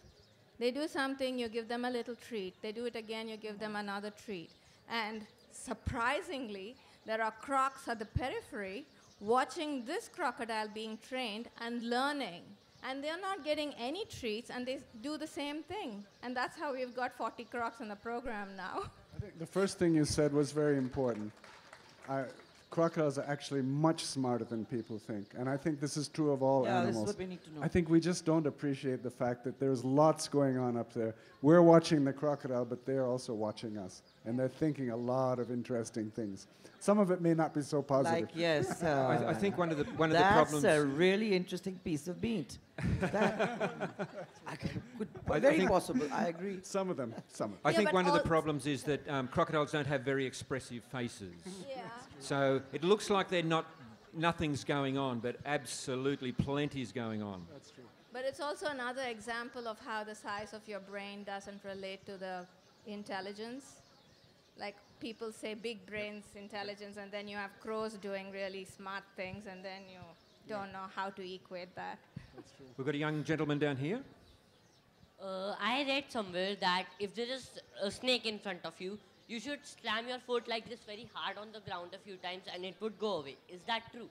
They do something, you give them a little treat. They do it again, you give them another treat. And surprisingly, there are crocs at the periphery watching this crocodile being trained and learning. And they're not getting any treats, and they do the same thing. And that's how we've got 40 crocs in the program now. I think the first thing you said was very important. Crocodiles are actually much smarter than people think. And I think this is true of all animals. This is what we need to know. I think we just don't appreciate the fact that there's lots going on up there. We're watching the crocodile, but they're also watching us. And they're thinking a lot of interesting things. Some of it may not be so positive. Like, yes. I think one of the that's problems. a really interesting piece of meat. Very possible, I agree. Some of them. I Yeah, think but one of the all- problems is that crocodiles don't have very expressive faces. Yeah. So it looks like nothing's going on, but absolutely plenty's going on. That's true. But it's also another example of how the size of your brain doesn't relate to the intelligence. Like people say big brains intelligence, and then you have crows doing really smart things, and then you don't know how to equate that. We've got a young gentleman down here. I read somewhere that if there is a snake in front of you, you should slam your foot like this very hard on the ground a few times and it would go away. Is that true?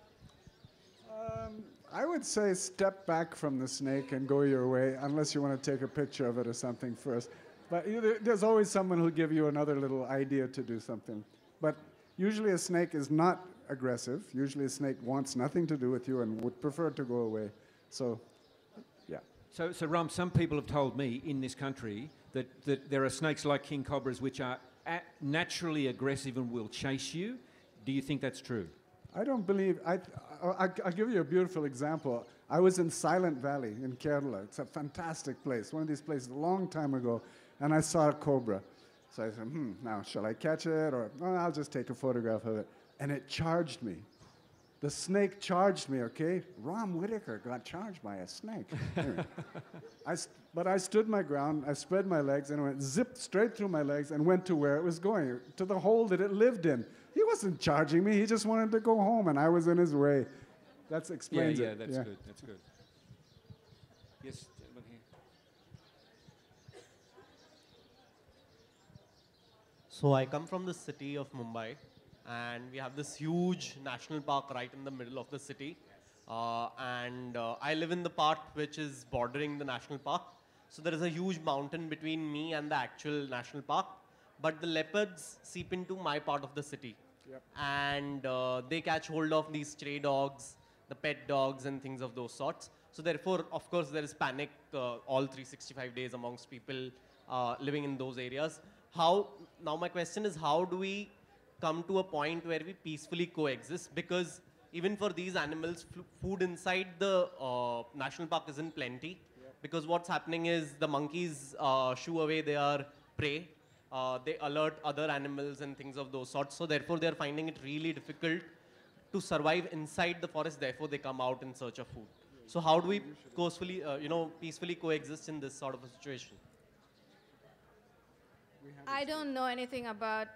I would say step back from the snake and go your way, unless you want to take a picture of it or something first. But there's always someone who'll give you another little idea to do something. But usually a snake is not aggressive. Usually a snake wants nothing to do with you and would prefer to go away. So, yeah. So Ram, some people have told me in this country that there are snakes like king cobras which are naturally aggressive and will chase you. Do you think that's true? I don't believe, I'll give you a beautiful example. I was in Silent Valley in Kerala. It's a fantastic place, one of these places a long time ago, and I saw a cobra. So I said, now shall I catch it, or I'll just take a photograph of it. And it charged me. The snake charged me, okay? Ram Whitaker got charged by a snake. Anyway, but I stood my ground, I spread my legs, and it went zip straight through my legs and went to where it was going, to the hole that it lived in. He wasn't charging me, he just wanted to go home, and I was in his way. That explains it. That's good, that's good. Yes, gentleman here. So I come from the city of Mumbai, and we have this huge national park right in the middle of the city. I live in the part which is bordering the national park. So there is a huge mountain between me and the actual national park. But the leopards seep into my part of the city. Yep. And they catch hold of these stray dogs, the pet dogs and things of those sorts. So therefore, of course, there is panic all 365 days amongst people living in those areas. Now my question is, how do we come to a point where we peacefully coexist? Because even for these animals, food inside the national park isn't plenty. Yep. Because what's happening is the monkeys shoo away their prey. They alert other animals and things of those sorts. So therefore, they're finding it really difficult to survive inside the forest. Therefore, they come out in search of food. So how do we peacefully coexist in this sort of a situation? I don't know anything about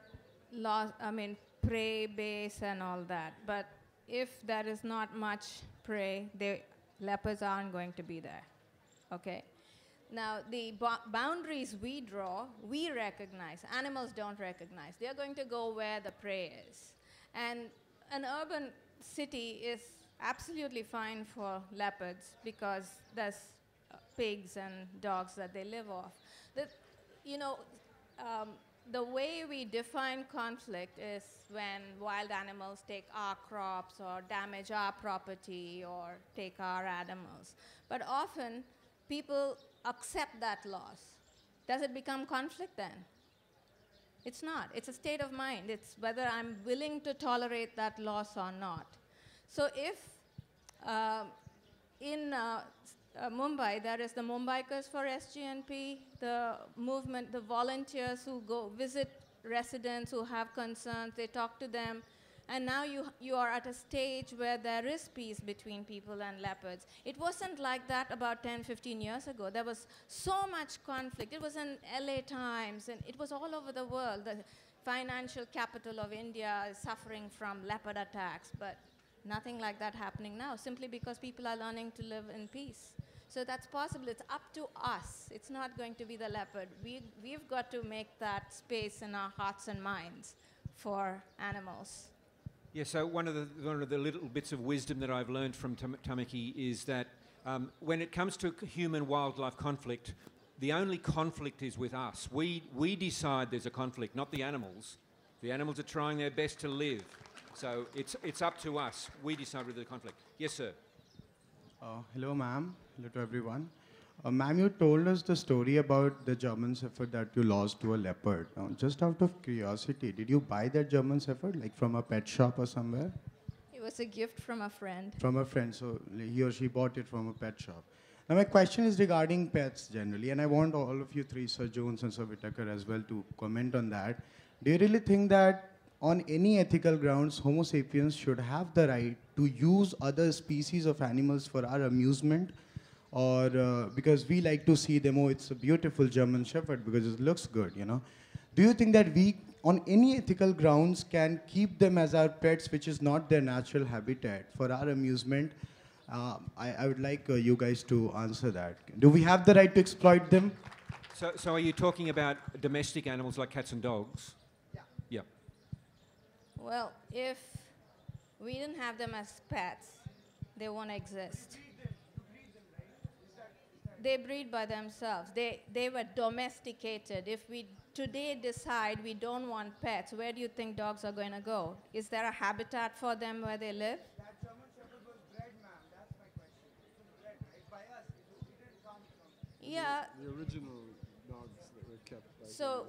prey base and all that. But if there is not much prey, leopards aren't going to be there. Okay? Now, the boundaries we draw, we recognize. Animals don't recognize. They're going to go where the prey is. And an urban city is absolutely fine for leopards because there's pigs and dogs that they live off. The way we define conflict is when wild animals take our crops or damage our property or take our animals. But often, people accept that loss. Does it become conflict then? It's not. It's a state of mind. It's whether I'm willing to tolerate that loss or not. So if in Mumbai, there is the Mumbaikars for SGNP, the movement, the volunteers who go visit residents who have concerns, they talk to them, and now you are at a stage where there is peace between people and leopards. It wasn't like that about 10, 15 years ago. There was so much conflict. It was in LA Times, and it was all over the world. The financial capital of India is suffering from leopard attacks, but nothing like that happening now, simply because people are learning to live in peace. So that's possible. It's up to us. It's not going to be the leopard. We've got to make that space in our hearts and minds for animals. Yeah, so one of the little bits of wisdom that I've learned from Tamaki is that when it comes to human-wildlife conflict, the only conflict is with us. We decide there's a conflict, not the animals. The animals are trying their best to live. So it's up to us. We decide with the conflict. Yes, sir. Hello, ma'am. Hello to everyone. Ma'am, you told us the story about the German Shepherd that you lost to a leopard. Now, just out of curiosity, did you buy that German Shepherd, like from a pet shop or somewhere? It was a gift from a friend. From a friend, so he or she bought it from a pet shop. Now, my question is regarding pets generally, and I want all of you three, Sir Jones and Sir Whitaker as well, to comment on that. Do you really think that on any ethical grounds, Homo sapiens should have the right to use other species of animals for our amusement? Or because we like to see them, oh, it's a beautiful German Shepherd because it looks good, you know. Do you think that we, on any ethical grounds, can keep them as our pets, which is not their natural habitat, for our amusement? I would like you guys to answer that. Do we have the right to exploit them? So are you talking about domestic animals like cats and dogs? Yeah. Yeah. Well, if we didn't have them as pets, they won't exist. They breed by themselves. They were domesticated. If we today decide we don't want pets, where do you think dogs are going to go? Is there a habitat for them where they live? That German Shepherd was bred, ma'am. That's my question. It was bred, right? By us. It didn't come from... Yeah. The original dogs that were kept. So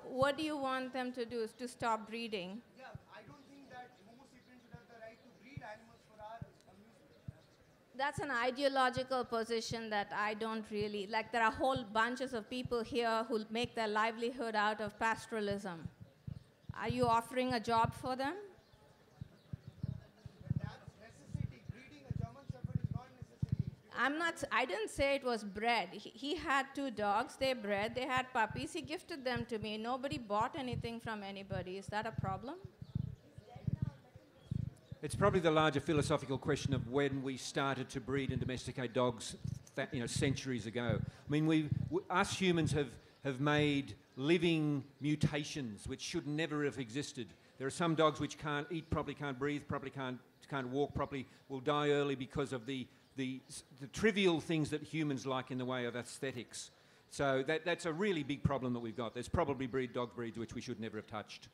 what do you want them to do? Is to stop breeding? Yeah, I don't think that Homo sapiens should have the right to breed animals for our amusement. That's an ideological position that I don't really like. There are whole bunches of people here who make their livelihood out of pastoralism. Are you offering a job for them? But that's necessity. Breeding a German Shepherd is not necessity. I didn't say it was bred. He had 2 dogs. They bred. They had puppies. He gifted them to me. Nobody bought anything from anybody. Is that a problem? It's probably the larger philosophical question of when we started to breed and domesticate dogs, centuries ago. I mean, us humans have made living mutations which should never have existed. There are some dogs which can't eat properly, can't breathe properly, can't walk properly, will die early because of the trivial things that humans like in the way of aesthetics. So that's a really big problem that we've got. There's probably dog breeds which we should never have touched.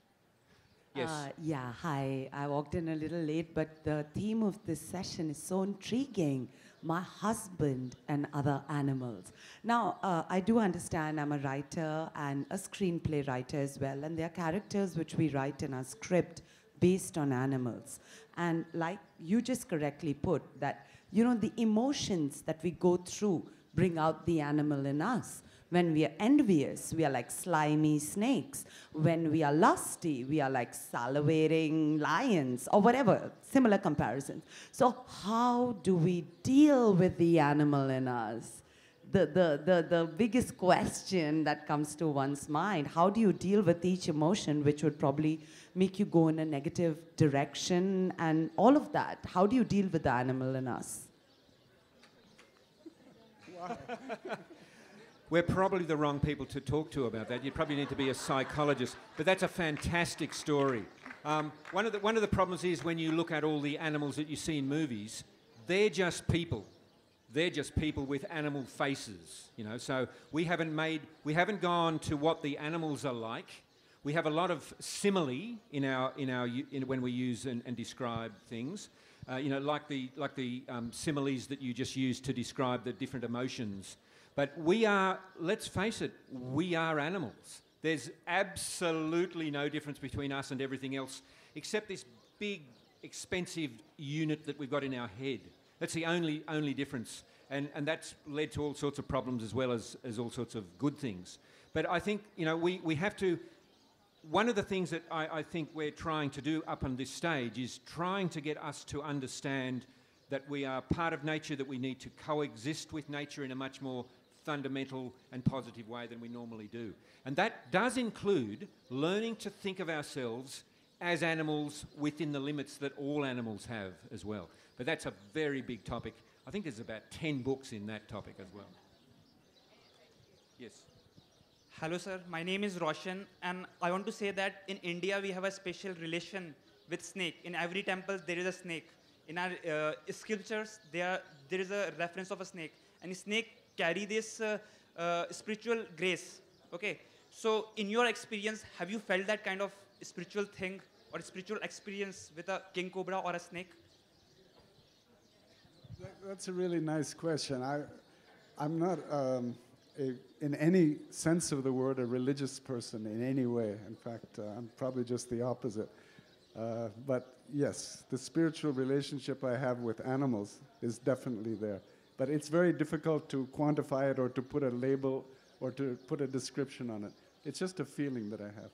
Yes. Yeah, hi. I walked in a little late, but the theme of this session is so intriguing. My husband and other animals. Now, I do understand I'm a writer and a screenplay writer as well, and there are characters which we write in our script based on animals. And like you just correctly put, that, you know, the emotions that we go through bring out the animal in us. When we are envious, we are like slimy snakes. When we are lusty, we are like salivating lions, or whatever, similar comparisons. So how do we deal with the animal in us? The biggest question that comes to one's mind, how do you deal with each emotion which would probably make you go in a negative direction and all of that? How do you deal with the animal in us? We're probably the wrong people to talk to about that. You probably need to be a psychologist. But that's a fantastic story. One of the problems is when you look at all the animals that you see in movies, they're just people. They're just people with animal faces, you know. So we haven't gone to what the animals are like. We have a lot of simile when we use and describe things. You know, like the similes that you just used to describe the different emotions. But we are, let's face it, we are animals. There's absolutely no difference between us and everything else, except this big, expensive unit that we've got in our head. That's the only difference. And that's led to all sorts of problems as well as all sorts of good things. But I think, you know, we have to... One of the things that I think we're trying to do up on this stage is trying to get us to understand that we are part of nature, that we need to coexist with nature in a much more fundamental and positive way than we normally do. And that does include learning to think of ourselves as animals within the limits that all animals have as well. But that's a very big topic. I think there's about 10 books in that topic as well. Yes. Hello, sir. My name is Roshan, and I want to say that in India we have a special relation with snake. In every temple there is a snake. In our sculptures there is a reference of a snake, and snake carry this spiritual grace. Okay. So, in your experience, have you felt that kind of spiritual thing or spiritual experience with a king cobra or a snake? That's a really nice question. I'm not, in any sense of the word, a religious person in any way. In fact, I'm probably just the opposite. But yes, the spiritual relationship I have with animals is definitely there. But it's very difficult to quantify it or to put a label or to put a description on it. It's just a feeling that I have.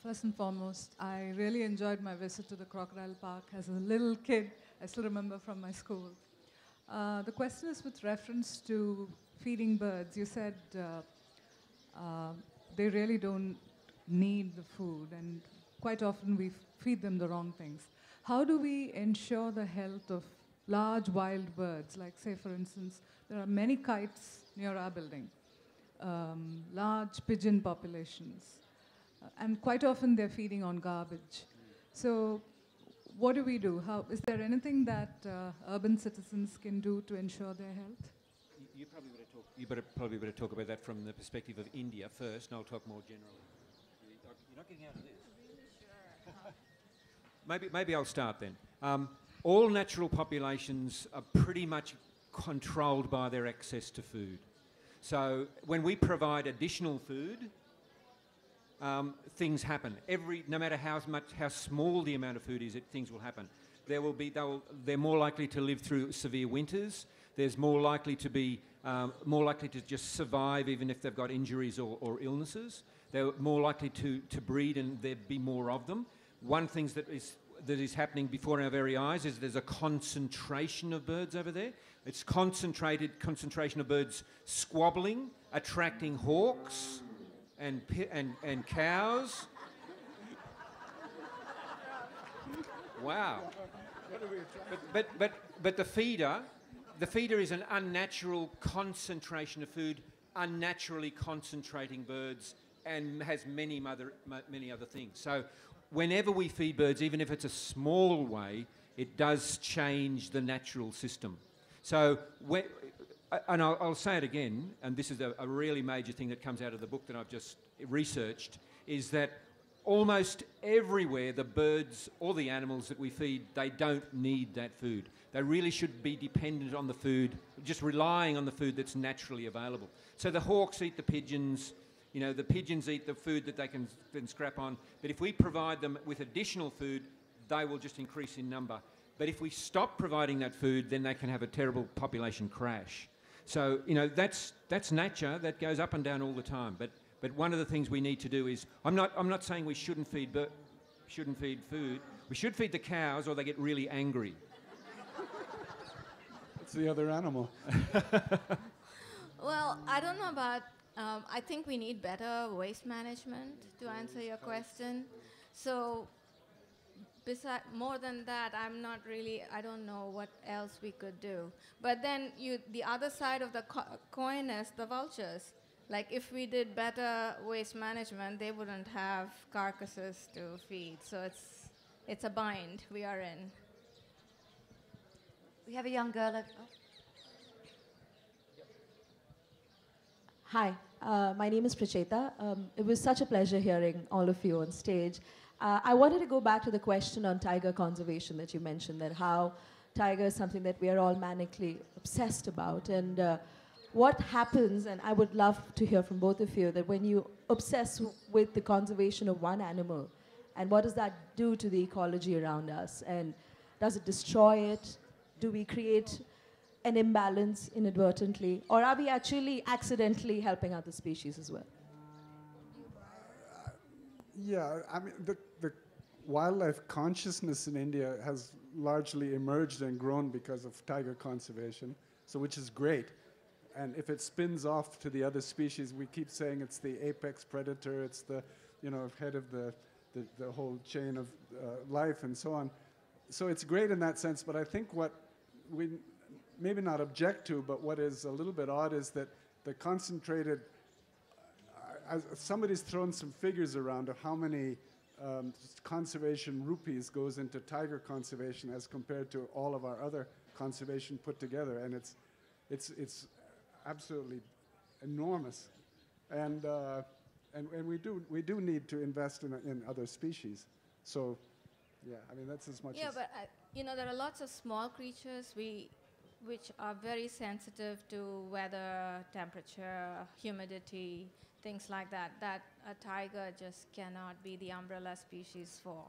First and foremost, I really enjoyed my visit to the Crocodile Park as a little kid. I still remember from my school. The question is with reference to feeding birds. You said they really don't need the food, and quite often we feed them the wrong things. How do we ensure the health of large wild birds? Like, say, for instance, there are many kites near our building, large pigeon populations. And quite often they're feeding on garbage. So what do we do? Is there anything that urban citizens can do to ensure their health? You probably better talk about that from the perspective of India first, and I'll talk more generally. You're not getting out of this. Maybe I'll start then. All natural populations are pretty much controlled by their access to food. So when we provide additional food, things happen. No matter how small the amount of food is, things will happen. They're more likely to live through severe winters. There's more likely to be more likely to just survive even if they've got injuries or illnesses. They're more likely to breed, and there'd be more of them. One thing that is happening before our very eyes is there's a concentration of birds over there. It's concentration of birds squabbling, attracting hawks and cows. Wow. But the feeder is an unnatural concentration of food, unnaturally concentrating birds, and has many other things. So whenever we feed birds, even if it's a small way, it does change the natural system. So and I'll say it again, and this is a really major thing that comes out of the book that I've just researched, is that almost everywhere the birds or the animals that we feed, they don't need that food. They really should be dependent on the food, just relying on the food that's naturally available. So the hawks eat the pigeons, the pigeons eat the food that they can scrap on, but if we provide them with additional food, they will just increase in number. But if we stop providing that food, then they can have a terrible population crash. So, that's nature. That goes up and down all the time. But one of the things we need to do is, I'm not saying we shouldn't feed food. We should feed the cows, or they get really angry. It's the other animal. Well, I don't know about, I think we need better waste management to answer your question. So, more than that, I don't know what else we could do. But then the other side of the coin is the vultures. Like, if we did better waste management, they wouldn't have carcasses to feed. So it's a bind we are in. We have a young girl. Hi, my name is Pracheta. It was such a pleasure hearing all of you on stage. I wanted to go back to the question on tiger conservation that you mentioned, that how tiger is something that we are all manically obsessed about. And what happens, and I would love to hear from both of you, that when you obsess with the conservation of one animal, and what does that do to the ecology around us? And does it destroy it? Do we create an imbalance inadvertently? Or are we actually accidentally helping out the species as well? Yeah, I mean, the wildlife consciousness in India has largely emerged and grown because of tiger conservation, so which is great. And if it spins off to the other species, we keep saying it's the apex predator, it's the head of the the whole chain of life and so on. So it's great in that sense, but I think what we maybe not object to, but what is a little bit odd is that the concentrated, somebody's thrown some figures around of how many conservation rupees goes into tiger conservation as compared to all of our other conservation put together, and it's absolutely enormous, and we do need to invest in other species. So, yeah, I mean that's as much. Yeah, as but there are lots of small creatures which are very sensitive to weather, temperature, humidity, things like that. That a tiger just cannot be the umbrella species for,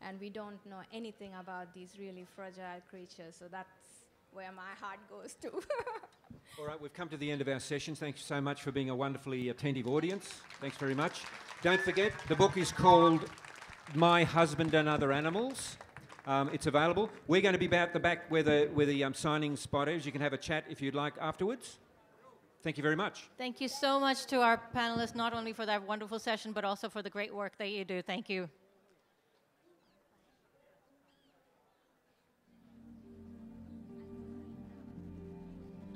and we don't know anything about these really fragile creatures. So that's where my heart goes to. All right, we've come to the end of our session. Thank you so much for being a wonderfully attentive audience. Thanks very much. Don't forget, the book is called My Husband and Other Animals. It's available. We're going to be at the back where the signing spot is. You can have a chat if you'd like afterwards. Thank you very much. Thank you so much to our panelists, not only for that wonderful session, but also for the great work that you do. Thank you.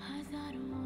हजारों